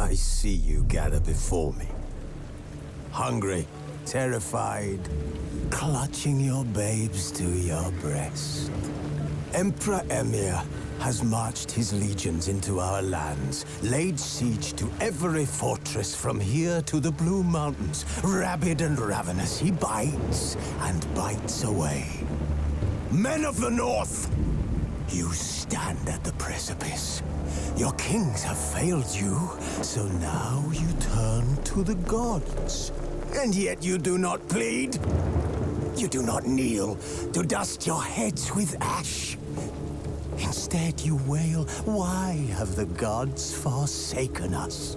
I see you gather before me. Hungry, terrified, clutching your babes to your breast. Emperor Emir has marched his legions into our lands, laid siege to every fortress from here to the Blue Mountains. Rabid and ravenous, he bites and bites away. Men of the North, you stand at the precipice. Your kings have failed you, so now you turn to the gods. And yet you do not plead. You do not kneel to dust your heads with ash. Instead you wail, why have the gods forsaken us?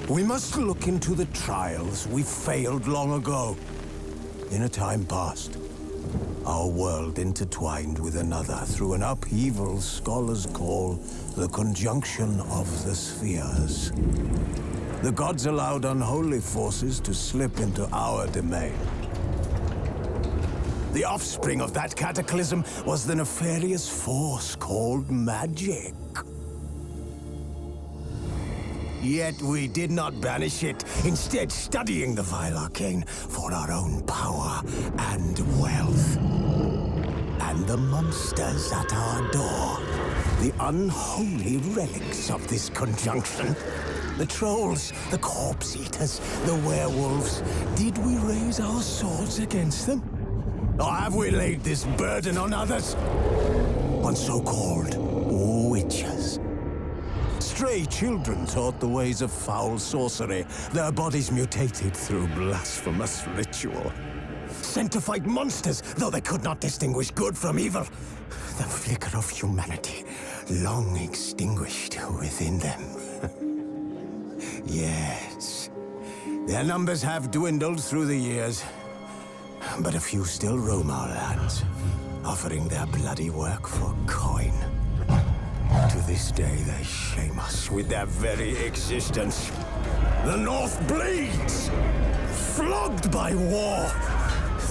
We must look into the trials we failed long ago. In a time past, our world intertwined with another through an upheaval scholars call the conjunction of the spheres. The gods allowed unholy forces to slip into our domain. The offspring of that cataclysm was the nefarious force called magic. Yet we did not banish it, instead studying the vile arcane for our own power and wealth. And the monsters at our door, the unholy relics of this conjunction. The trolls, the corpse-eaters, the werewolves. Did we raise our swords against them? Or have we laid this burden on others? On so-called witches. Stray children taught the ways of foul sorcery, their bodies mutated through blasphemous ritual. Sent to fight monsters, though they could not distinguish good from evil. The flicker of humanity, long extinguished within them. Yes, their numbers have dwindled through the years. But a few still roam our lands, offering their bloody work for coin. To this day, they shame us with their very existence. The North bleeds, flogged by war.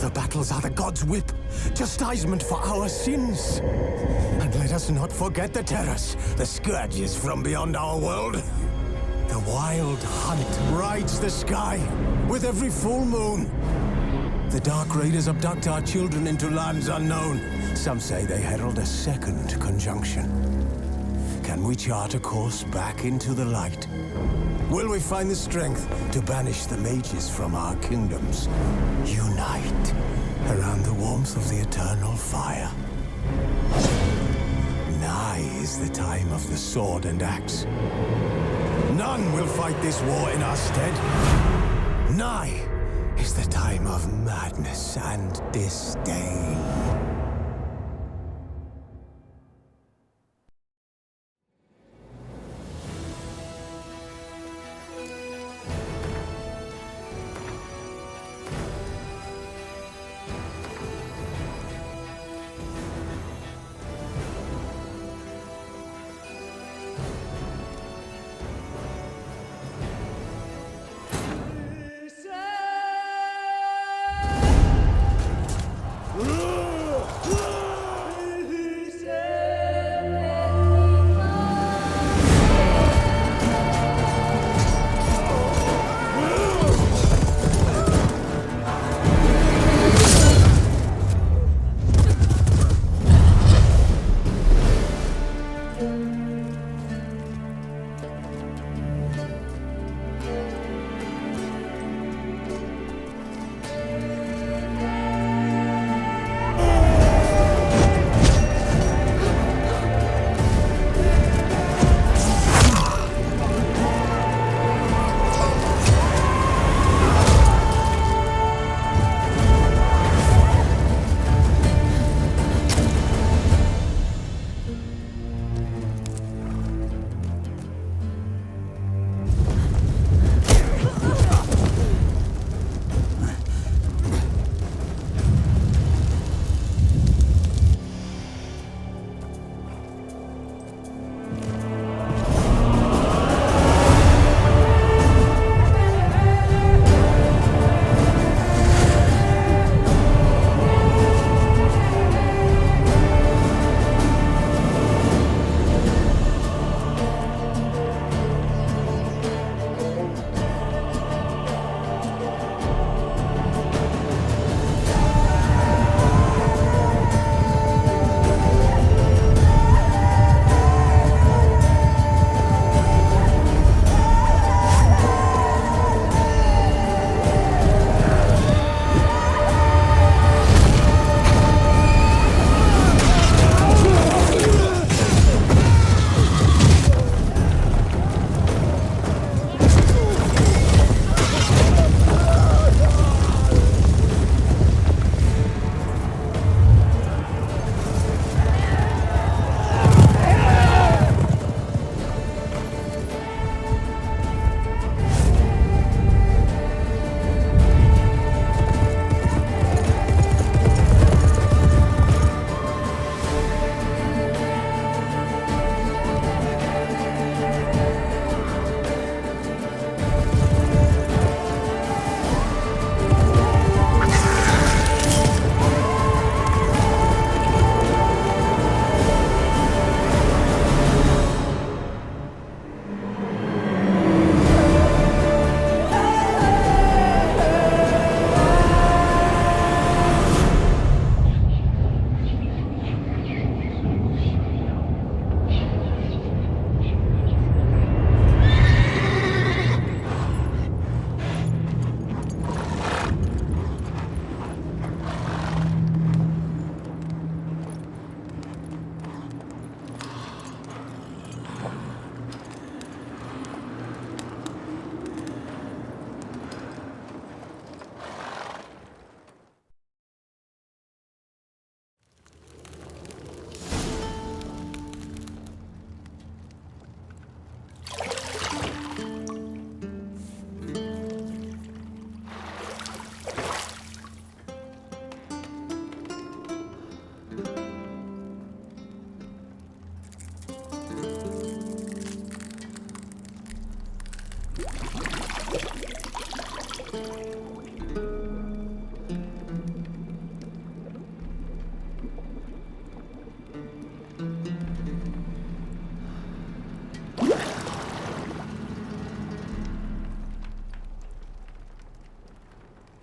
The battles are the gods' whip, chastisement for our sins. And let us not forget the terrors, the scourges from beyond our world. The wild hunt rides the sky with every full moon. The Dark Raiders abduct our children into lands unknown. Some say they herald a second conjunction. Can we chart a course back into the light? Will we find the strength to banish the mages from our kingdoms? Unite around the warmth of the eternal fire. Nigh is the time of the sword and axe. None will fight this war in our stead. Nigh is the time of madness and disdain.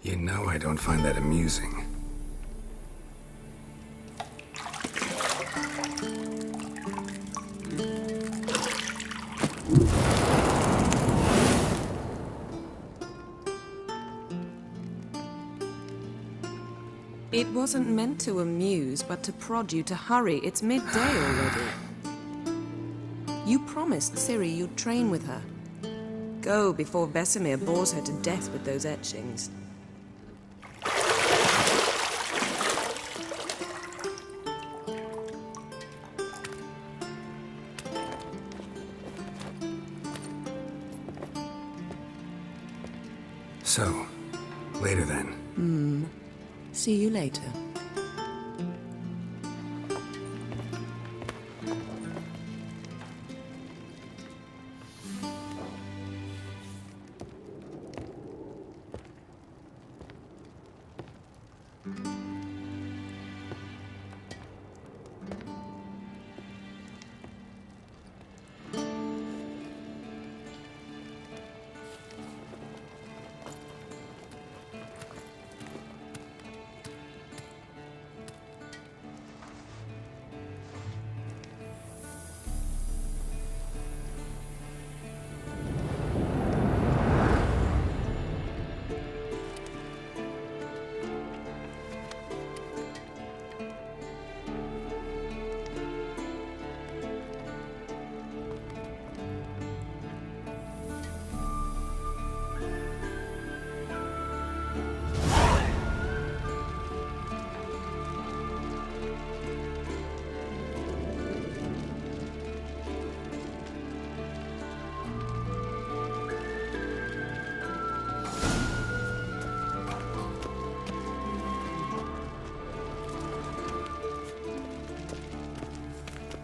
You know I don't find that amusing. It wasn't meant to amuse, but to prod you to hurry. It's midday already. You promised Ciri you'd train with her. Go before Vesemir bores her to death with those etchings. So, later then. See you later.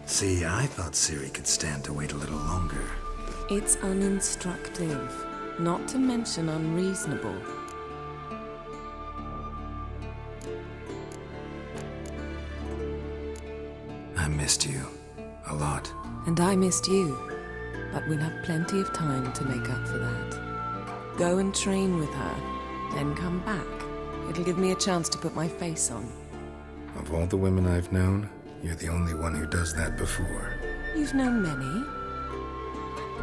See, I thought Ciri could stand to wait a little longer. It's uninstructive, not to mention unreasonable. I missed you. A lot. And I missed you. But we'll have plenty of time to make up for that. Go and train with her, then come back. It'll give me a chance to put my face on. Of all the women I've known, you're the only one who does that before. You've known many.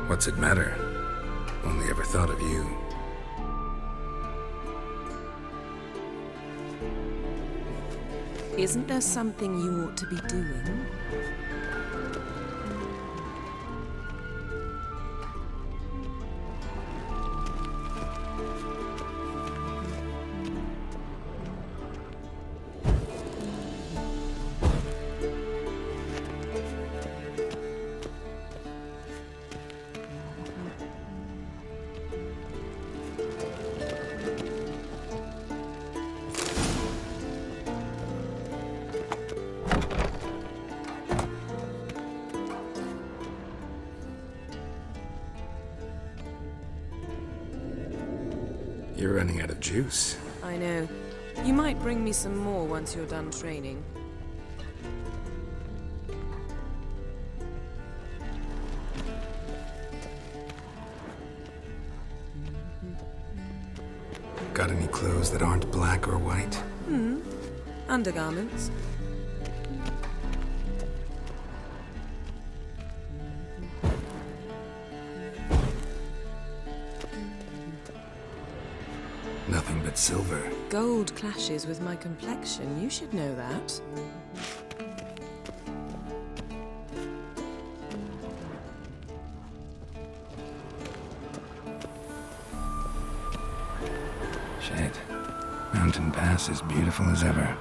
What's it matter? Only ever thought of you. Isn't there something you ought to be doing? You're running out of juice. I know. You might bring me some more once you're done training. Got any clothes that aren't black or white? Undergarments. Nothing but silver. Gold clashes with my complexion. You should know that. Shit. Mountain Pass is beautiful as ever.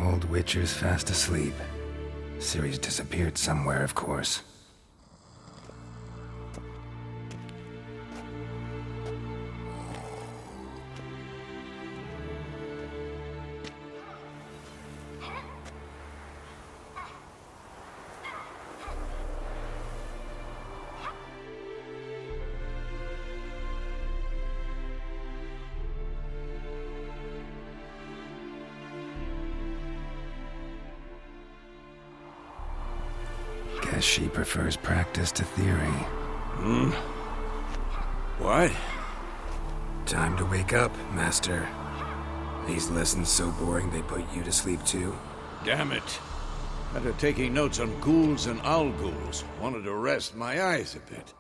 Old Witcher's fast asleep. Ciri's disappeared somewhere, of course. Guess she prefers practice to theory. What? Time to wake up, Master. These lessons so boring they put you to sleep too? Damn it. After taking notes on ghouls and owl-ghouls, wanted to rest my eyes a bit.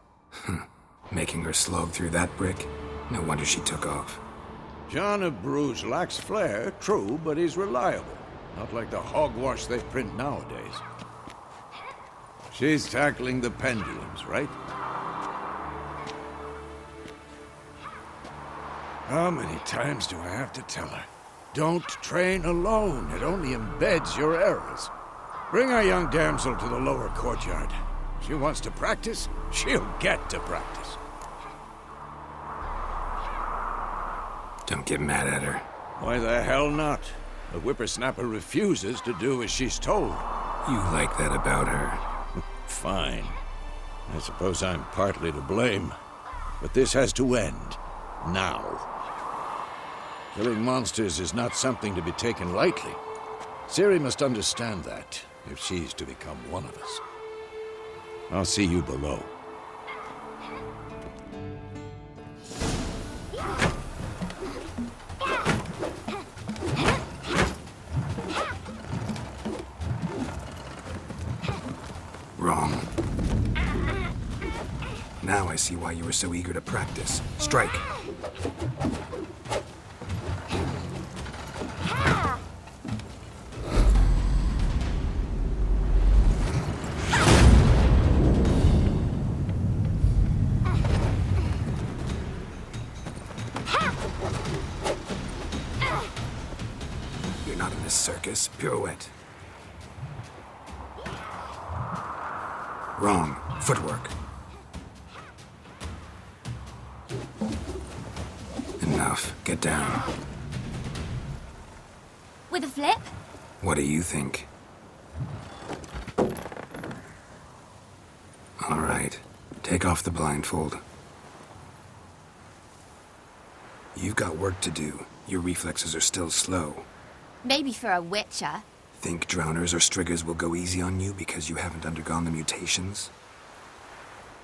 Making her slog through that brick? No wonder she took off. John of Bruges lacks flair, true, but he's reliable. Not like the hogwash they print nowadays. She's tackling the pendulums, right? How many times do I have to tell her? Don't train alone. It only embeds your errors. Bring our young damsel to the lower courtyard. She wants to practice, she'll get to practice. Don't get mad at her. Why the hell not? The whippersnapper refuses to do as she's told. You like that about her. Fine. I suppose I'm partly to blame. But this has to end. Now. Killing monsters is not something to be taken lightly. Ciri must understand that, if she's to become one of us. I'll see you below. Wrong. Now I see why you were so eager to practice. Strike. You're not in this circus. Pirouette. Wrong. Footwork. Enough. Get down. With a flip? What do you think? All right. Take off the blindfold. You've got work to do. Your reflexes are still slow. Maybe for a witcher. Think drowners or striggers will go easy on you because you haven't undergone the mutations?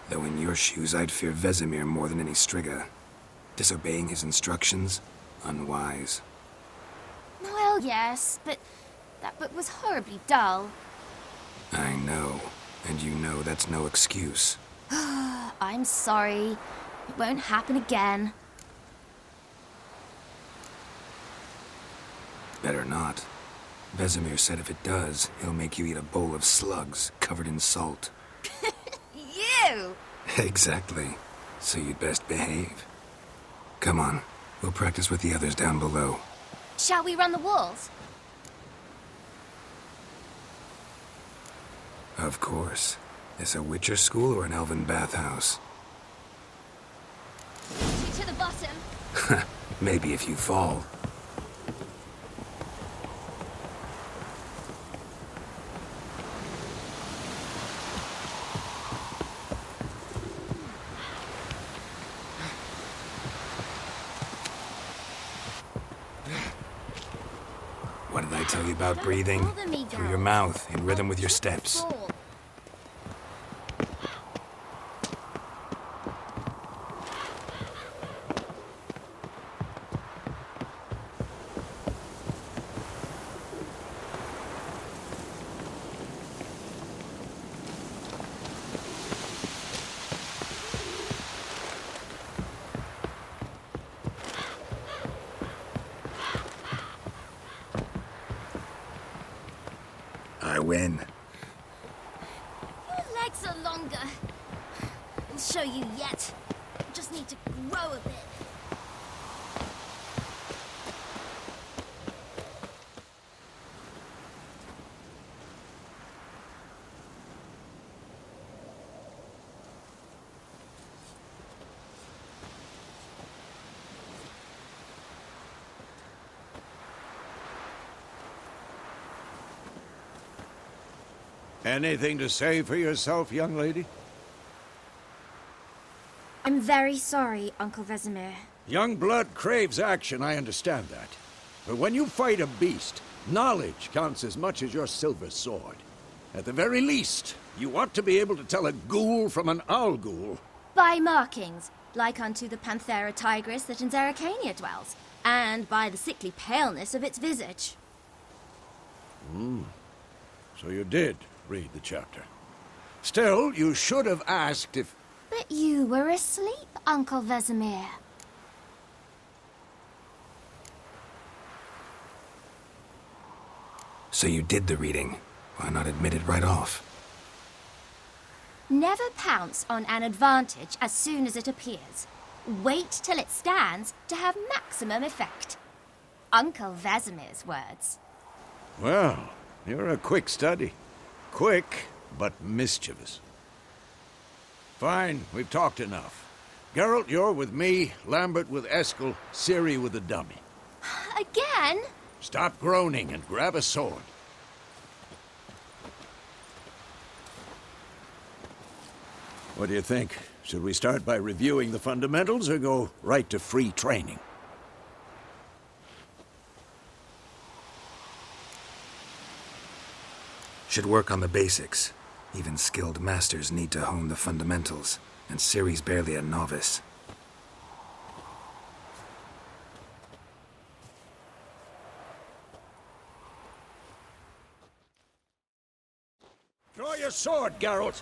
Though in your shoes, I'd fear Vesemir more than any strigger. Disobeying his instructions? Unwise. Well, yes, but that book was horribly dull. I know. And you know that's no excuse. I'm sorry. It won't happen again. Better not. Vesemir said if it does, he'll make you eat a bowl of slugs covered in salt. You! Exactly. So you'd best behave. Come on. We'll practice with the others down below. Shall we run the walls? Of course. Is a Witcher school or an elven bathhouse? To the bottom. Maybe if you fall. What did I tell you about breathing? Bother me, Through your girl. mouth, in rhythm with your steps. Fall. I win. Your legs are longer. I'll show you yet. Just need to grow a bit. Anything to say for yourself, young lady? I'm very sorry, Uncle Vesemir. Young blood craves action, I understand that. But when you fight a beast, knowledge counts as much as your silver sword. At the very least, you ought to be able to tell a ghoul from an owl ghoul. By markings, like unto the Panthera tigris that in Zerrikania dwells, and by the sickly paleness of its visage. So you did read the chapter. Still, you should have asked if... But you were asleep, Uncle Vesemir. So you did the reading. Why not admit it right off? Never pounce on an advantage as soon as it appears. Wait till it stands to have maximum effect. Uncle Vesemir's words. Well, you're a quick study. Quick, but mischievous. Fine, we've talked enough. Geralt, you're with me, Lambert with Eskel, Ciri with the dummy. Again? Stop groaning and grab a sword. What do you think? Should we start by reviewing the fundamentals or go right to free training? Should work on the basics. Even skilled masters need to hone the fundamentals, and Ciri's barely a novice. Draw your sword, Geralt!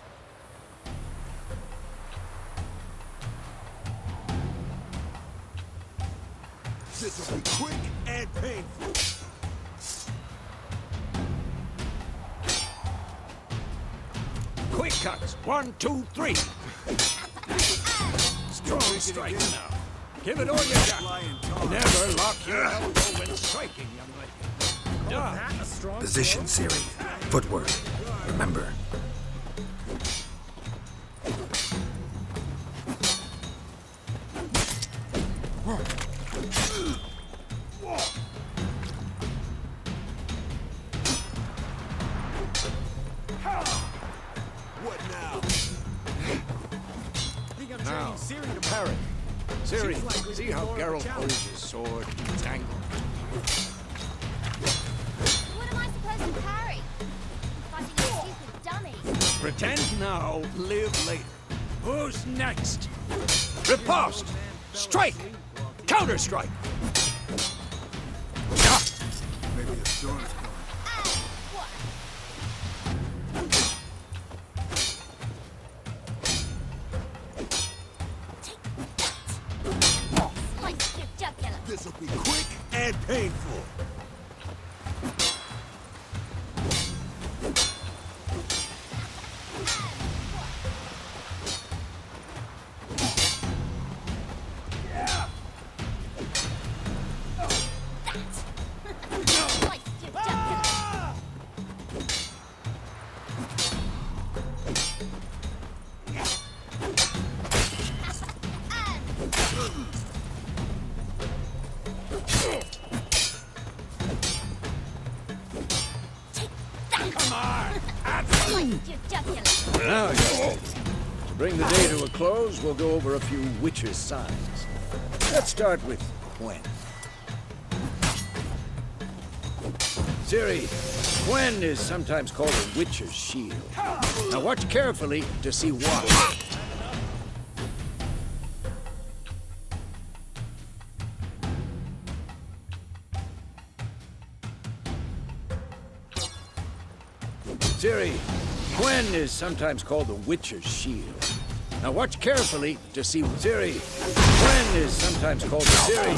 This will be quick and painful. Quick cuts! 1, 2, 3! Strong strike now. Give it all you got. Never lock your elbow when striking, young lady. Done. Position, Ciri. Footwork. Remember. What now? Now, Ciri to parry. Ciri, see how Geralt holds his sword? It's angled. What am I supposed to parry? Fighting a stupid dummy. Pretend now, live later. Who's next? Riposte! Strike! Counter-strike! Maybe the storm's coming. Slice your jugular. This will be quick and painful. Slice your jugular. Come on! Slice your jugular. Now, young lady, to bring the day to a close, we'll go over a few witches' signs. Let's start with Quen. Ciri, Quen is sometimes called a witcher's shield. Now watch carefully to see why. Ciri, Quen is sometimes called the witcher's shield. Now watch carefully to see Ciri. Quen is sometimes called Ciri.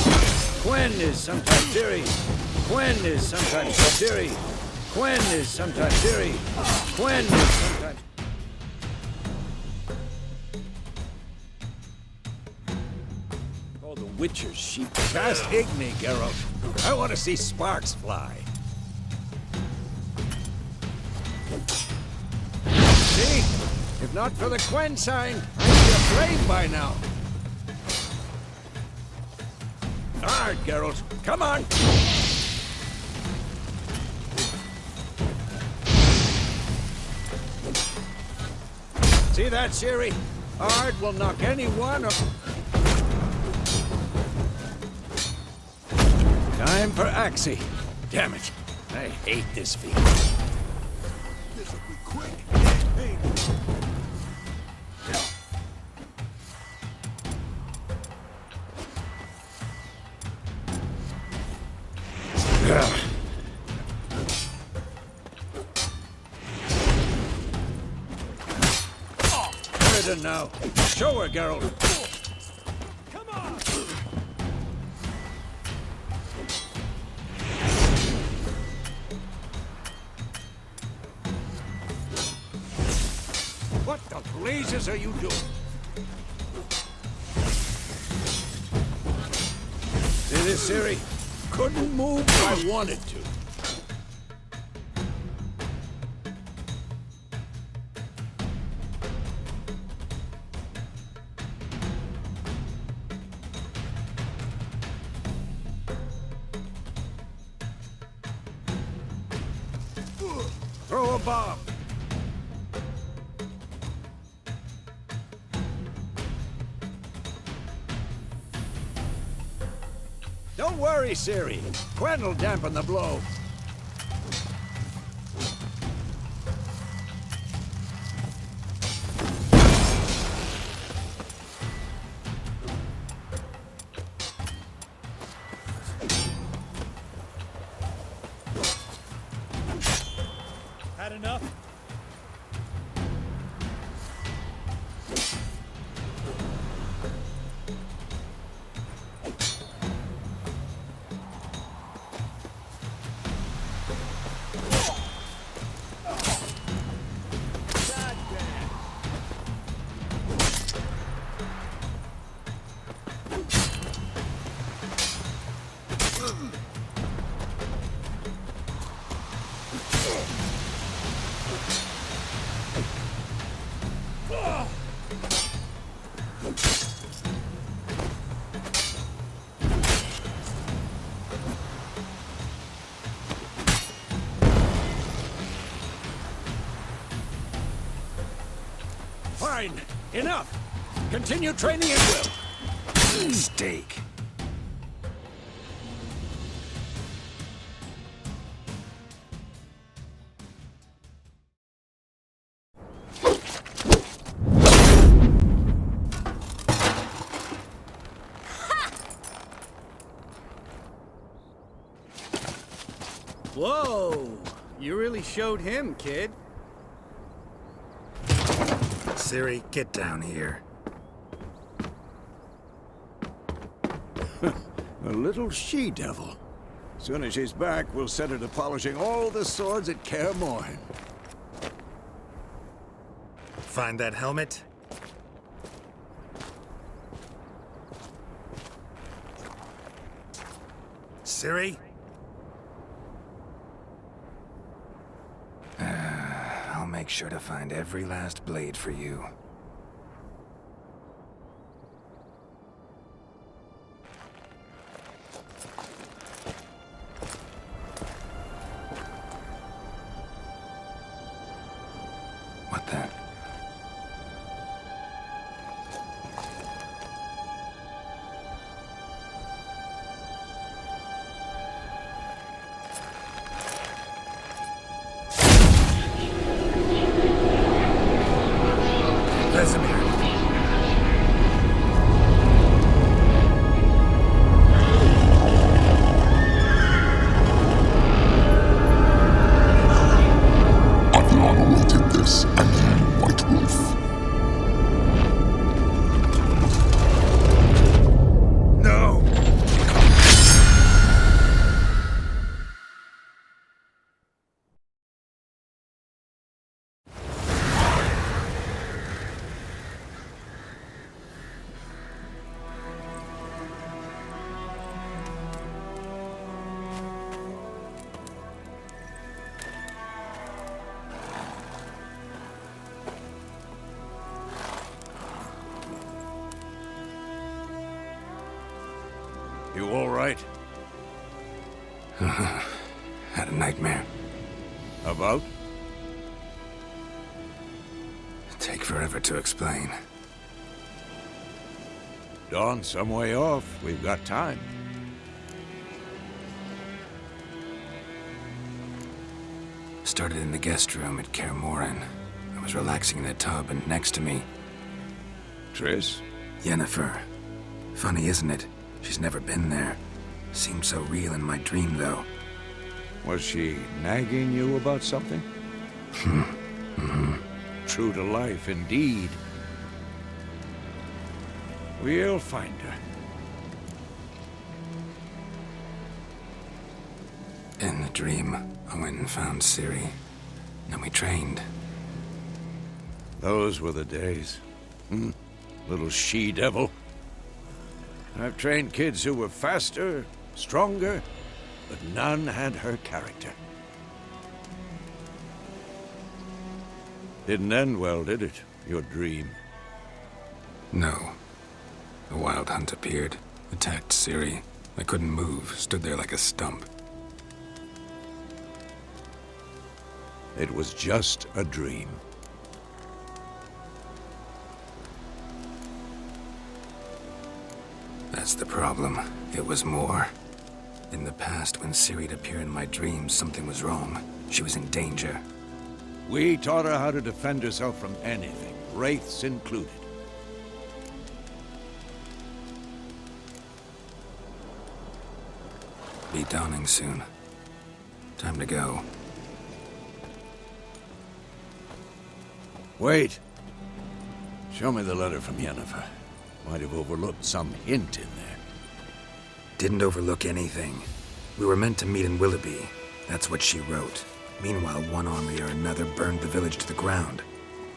Quen is sometimes Ciri. Quen is sometimes Ciri. Quen is sometimes Ciri. Quen is sometimes... Called the witcher's shield. Cast Igni, Geralt. I want to see sparks fly. See? If not for the Quen sign, I'd be aflame by now. Hard, Geralt. Come on! See that, Ciri? Hard will knock anyone off. Time for Axie. Damn it. I hate this feeling. This will be Better now. Show her, Geralt. Come on! What the blazes are you doing? See this, Ciri? Couldn't move if I wanted to. Throw a bomb. Don't worry, Ciri. Gwen'll dampen the blow. Had enough? Fine. Enough. Continue training at will. Mistake. Whoa! You really showed him, kid. Ciri, get down here. A little she-devil. Soon as she's back, we'll set her to polishing all the swords at Kaer Morhen. Find that helmet? Ciri? I'll make sure to find every last blade for you. What the? Vesemir. I've long awaited this, and you, White Wolf. No! You all right? Had a nightmare. About? Take forever to explain. Dawn's some way off. We've got time. Started in the guest room at Kaer Morhen. I was relaxing in a tub, and next to me, Triss? Yennefer. Funny, isn't it? She's never been there. Seemed so real in my dream, though. Was she nagging you about something? True to life, indeed. We'll find her. In the dream, I went and found Ciri. And we trained. Those were the days. Little she-devil. I've trained kids who were faster, stronger, but none had her character. Didn't end well, did it? Your dream? No. A wild hunt appeared, attacked Ciri. I couldn't move, stood there like a stump. It was just a dream. That's the problem. It was more. In the past, when Ciri'd appear in my dreams, something was wrong. She was in danger. We taught her how to defend herself from anything, wraiths included. Be dawning soon. Time to go. Wait. Show me the letter from Yennefer. Might have overlooked some hint in there. Didn't overlook anything. We were meant to meet in Willoughby. That's what she wrote. Meanwhile, one army or another burned the village to the ground.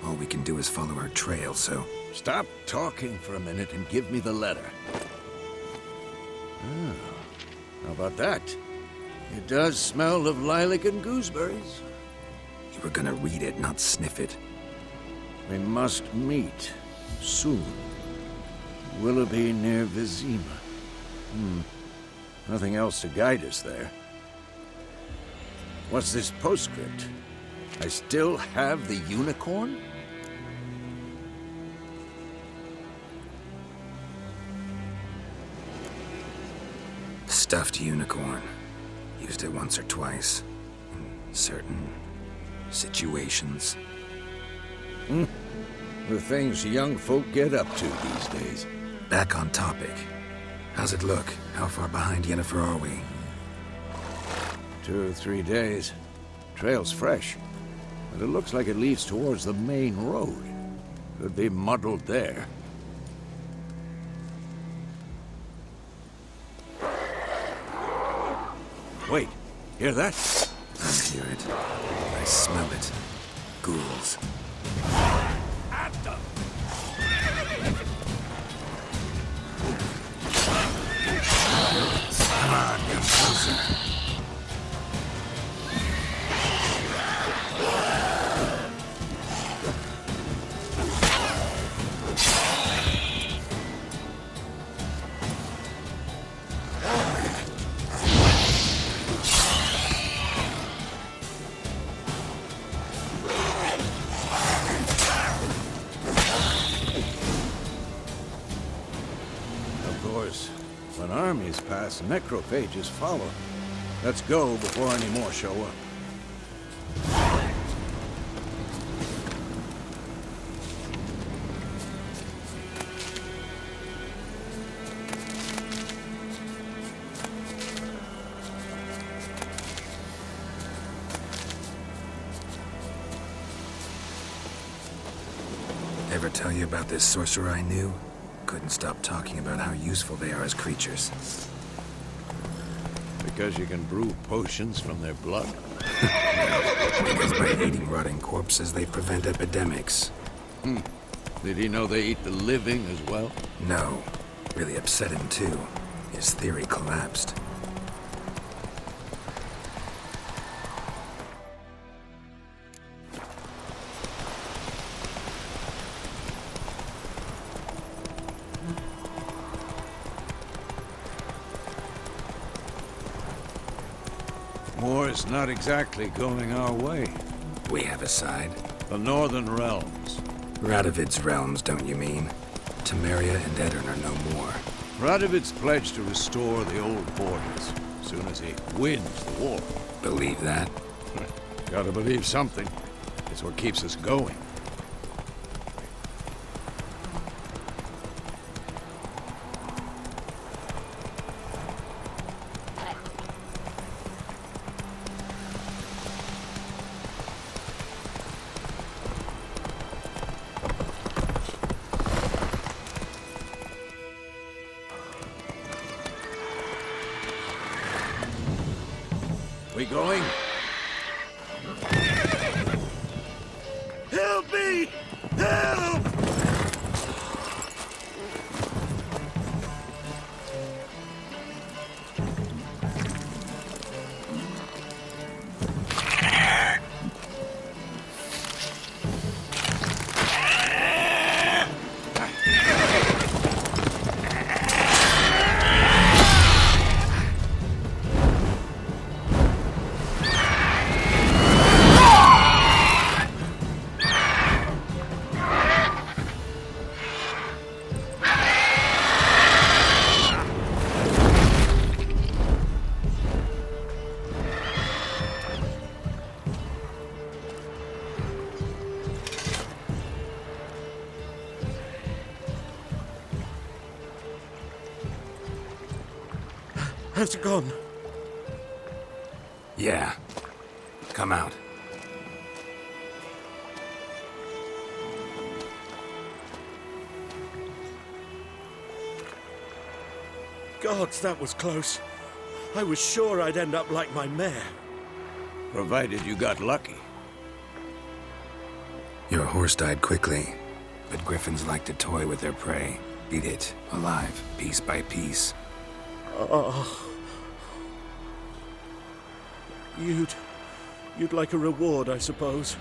All we can do is follow her trail, so... Stop talking for a minute and give me the letter. How about that? It does smell of lilac and gooseberries. You were gonna read it, not sniff it. We must meet. Soon. Willoughby near Vizima. Nothing else to guide us there. What's this postscript? I still have the unicorn? Stuffed unicorn. Used it once or twice. In certain situations. The things young folk get up to these days. Back on topic. How's it look? How far behind Yennefer are we? 2 or 3 days. Trail's fresh. But it looks like it leads towards the main road. Could be muddled there. Wait, hear that? I hear it. I smell it. Ghouls. Come on, get closer. When armies pass, necrophages follow. Let's go before any more show up. Ever tell you about this sorcerer I knew? Couldn't stop talking about how useful they are as creatures. Because you can brew potions from their blood? Because by eating rotting corpses, they prevent epidemics. Did he know they eat the living as well? No. Really upset him, too. His theory collapsed. War's not exactly going our way. We have a side. The Northern Realms. Radovid's realms, don't you mean? Temeria and Edirn are no more. Radovid's pledged to restore the old borders as soon as he wins the war. Believe that? Gotta believe something. It's what keeps us going. going? Help me! Help! Has it gone? Yeah. Come out. Gods, that was close. I was sure I'd end up like my mare. Provided you got lucky. Your horse died quickly, but griffins like to toy with their prey. Eat it, alive, piece by piece. Oh. You'd like a reward, I suppose.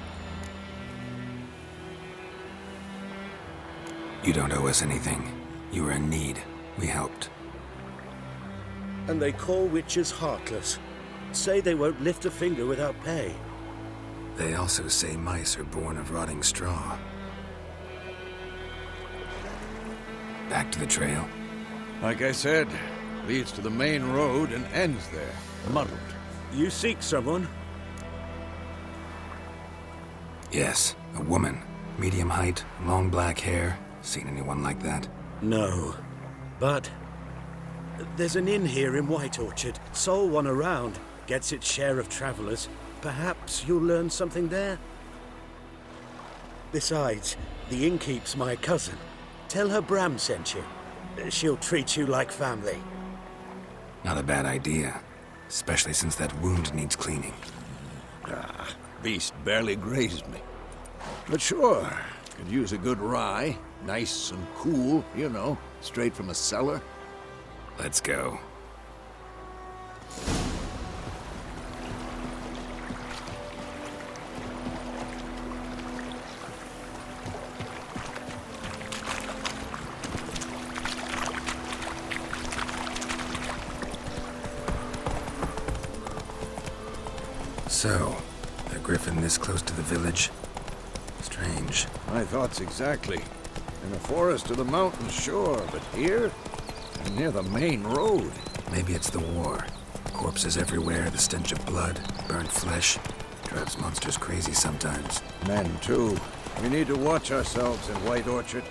You don't owe us anything. You were in need. We helped. And they call witches heartless. Say they won't lift a finger without pay. They also say mice are born of rotting straw. Back to the trail? Like I said, leads to the main road and ends there, muddled. You seek someone? Yes, a woman. Medium height, long black hair. Seen anyone like that? No. But there's an inn here in White Orchard. Sole one around. Gets its share of travelers. Perhaps you'll learn something there? Besides, the innkeep's my cousin. Tell her Bram sent you. She'll treat you like family. Not a bad idea. Especially since that wound needs cleaning. Beast barely grazed me. But sure, could use a good rye. Nice and cool, you know, straight from a cellar. Let's go. So, a griffin this close to the village? Strange. My thoughts exactly. In the forest or the mountains, sure, but here? Near the main road. Maybe it's the war. Corpses everywhere, the stench of blood, burnt flesh. Drives monsters crazy sometimes. Men, too. We need to watch ourselves in White Orchard.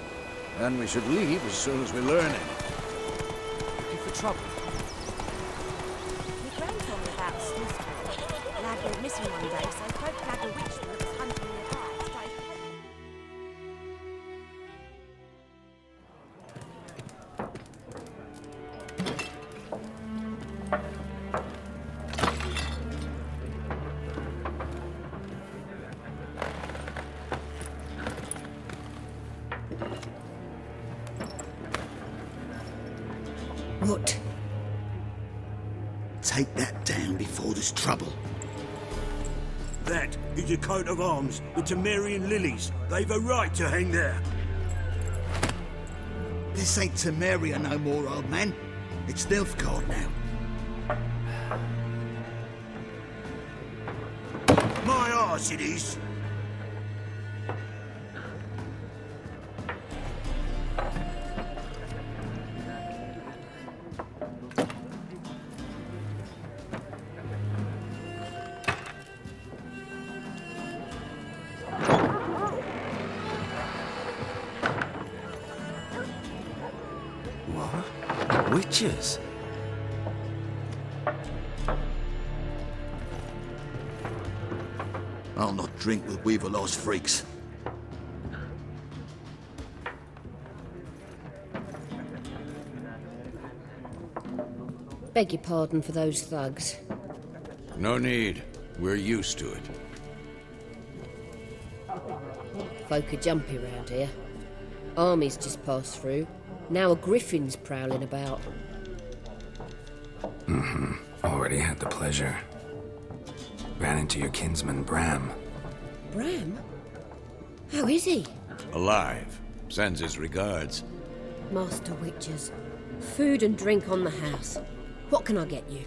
And we should leave as soon as we learn it. Looking for trouble? My grand told me about Snooster. Lad went missing one day, so folk had a witch that was hunting nearby. Started What? Take that down before there's trouble. That is a coat of arms, the Temerian lilies. They've a right to hang there. This ain't Temeria no more, old man. It's Nilfgaard now. My arse it is. What? Witches? I'll not drink with Weaverlaw's freaks. Beg your pardon for those thugs. No need. We're used to it. Folk are jumpy round here. Armies just passed through. Now a griffin's prowling about. Already had the pleasure. Ran into your kinsman, Bram. Bram? How is he? Alive. Sends his regards. Master Witchers. Food and drink on the house. What can I get you?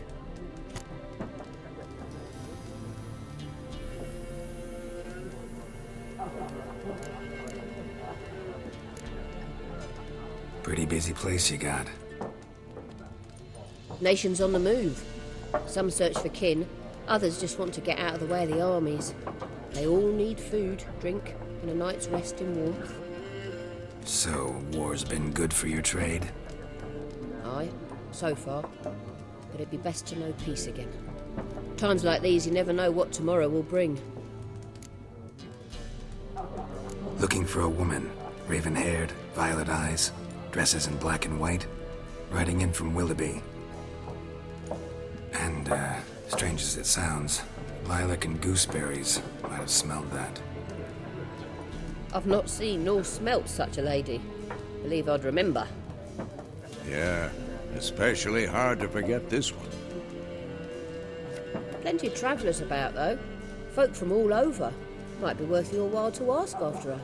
Pretty busy place you got. Nations on the move. Some search for kin, others just want to get out of the way of the armies. They all need food, drink, and a night's rest in warmth. So, war's been good for your trade? Aye, so far. But it'd be best to know peace again. Times like these, you never know what tomorrow will bring. Looking for a woman. Raven-haired, violet eyes, dresses in black and white. Riding in from Willoughby. And, strange as it sounds, lilac and gooseberries might have smelled that. I've not seen nor smelt such a lady. Believe I'd remember. Yeah, especially hard to forget this one. Plenty of travellers about, though. Folk from all over. Might be worth your while to ask after her.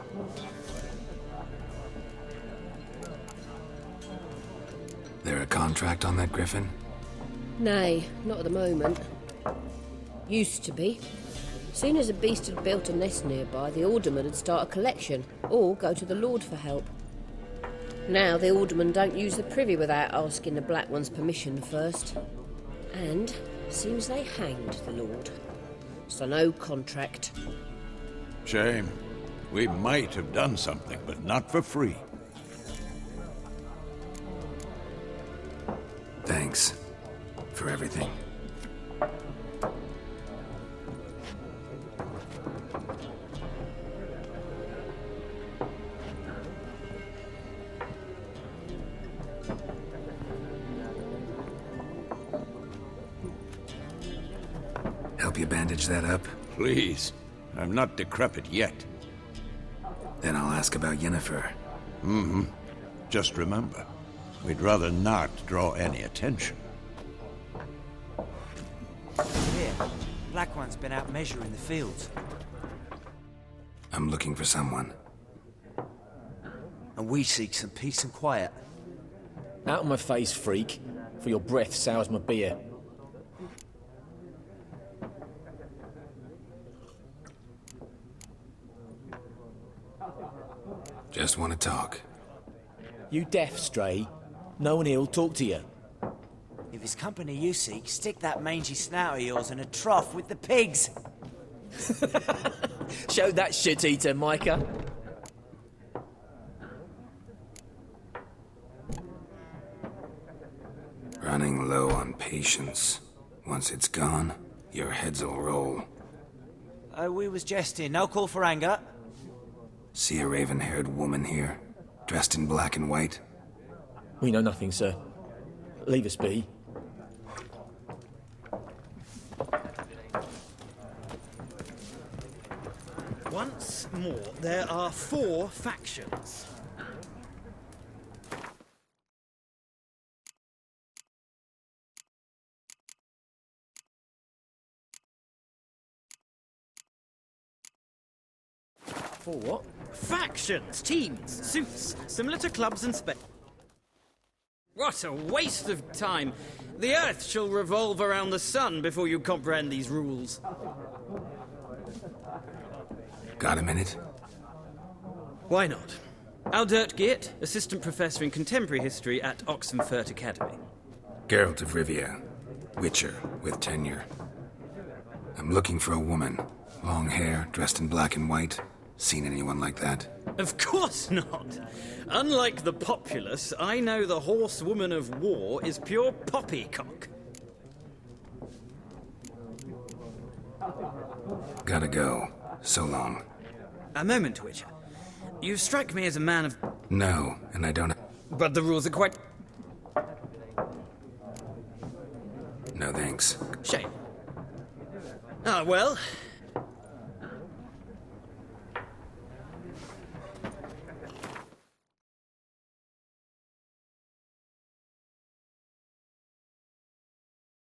There a contract on that griffin? Nay, not at the moment. Used to be. Soon as a beast had built a nest nearby, the alderman would start a collection, or go to the Lord for help. Now the alderman don't use the privy without asking the Black One's permission first. And seems they hanged the Lord. So no contract. Shame. We might have done something, but not for free. Thanks for everything. Help you bandage that up? Please. I'm not decrepit yet. Then I'll ask about Yennefer. Just remember, we'd rather not draw any attention. Here, Black One's been out measuring the fields. I'm looking for someone. And we seek some peace and quiet. Out of my face, freak, for your breath sours my beer. Just want to talk. You deaf, Stray? No one here'll talk to you. If it's company you seek, stick that mangy snout of yours in a trough with the pigs. Show that shit-eater, Micah. Running low on patience. Once it's gone, your heads'll roll. We was jesting, no call for anger. See a raven-haired woman here, dressed in black and white? We know nothing, sir. Leave us be. Once more, there are 4 factions. For what? Factions, teams, suits, similar to clubs and What a waste of time! The Earth shall revolve around the sun before you comprehend these rules. Got a minute? Why not? Aldert Geert, Assistant Professor in Contemporary History at Oxenfurt Academy. Geralt of Rivia, Witcher with tenure. I'm looking for a woman. Long hair, dressed in black and white. Seen anyone like that? Of course not! Unlike the populace, I know the horsewoman of war is pure poppycock. Gotta go. So long. A moment, Witcher. You strike me as a man of... No, and I don't... But the rules are quite... No thanks. Shame. Ah, well,